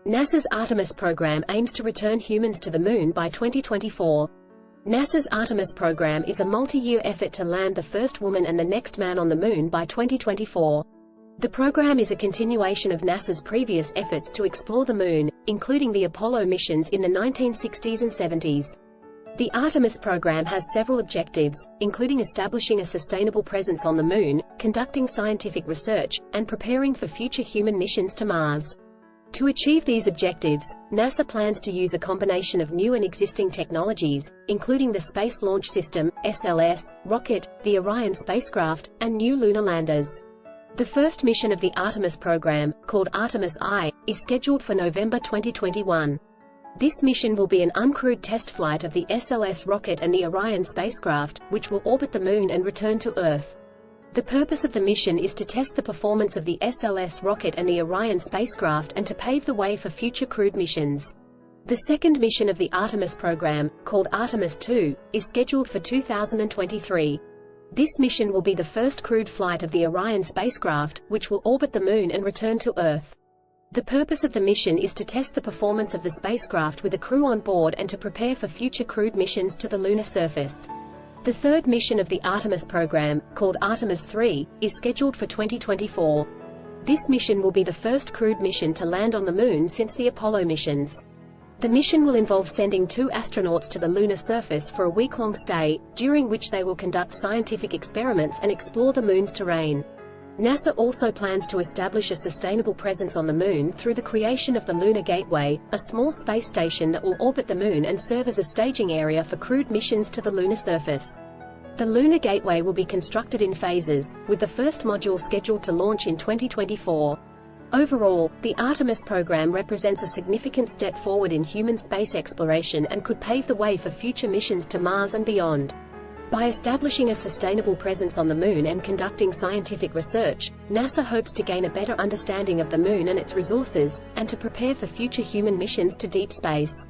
NASA's Artemis program aims to return humans to the Moon by 2024. NASA's Artemis program is a multi-year effort to land the first woman and the next man on the Moon by 2024. The program is a continuation of NASA's previous efforts to explore the Moon, including the Apollo missions in the 1960s and 70s. The Artemis program has several objectives, including establishing a sustainable presence on the Moon, conducting scientific research, and preparing for future human missions to Mars. To achieve these objectives, NASA plans to use a combination of new and existing technologies, including the Space Launch System, SLS, rocket, the Orion spacecraft, and new lunar landers. The first mission of the Artemis program, called Artemis I, is scheduled for November 2021. This mission will be an uncrewed test flight of the SLS rocket and the Orion spacecraft, which will orbit the Moon and return to Earth. The purpose of the mission is to test the performance of the SLS rocket and the Orion spacecraft and to pave the way for future crewed missions. The second mission of the Artemis program, called Artemis II, is scheduled for 2023. This mission will be the first crewed flight of the Orion spacecraft, which will orbit the Moon and return to Earth. The purpose of the mission is to test the performance of the spacecraft with a crew on board and to prepare for future crewed missions to the lunar surface. The third mission of the Artemis program, called Artemis III, is scheduled for 2024. This mission will be the first crewed mission to land on the Moon since the Apollo missions. The mission will involve sending 2 astronauts to the lunar surface for a week-long stay, during which they will conduct scientific experiments and explore the Moon's terrain. NASA also plans to establish a sustainable presence on the Moon through the creation of the Lunar Gateway, a small space station that will orbit the Moon and serve as a staging area for crewed missions to the lunar surface. The Lunar Gateway will be constructed in phases, with the first module scheduled to launch in 2024. Overall, the Artemis program represents a significant step forward in human space exploration and could pave the way for future missions to Mars and beyond. By establishing a sustainable presence on the Moon and conducting scientific research, NASA hopes to gain a better understanding of the Moon and its resources, and to prepare for future human missions to deep space.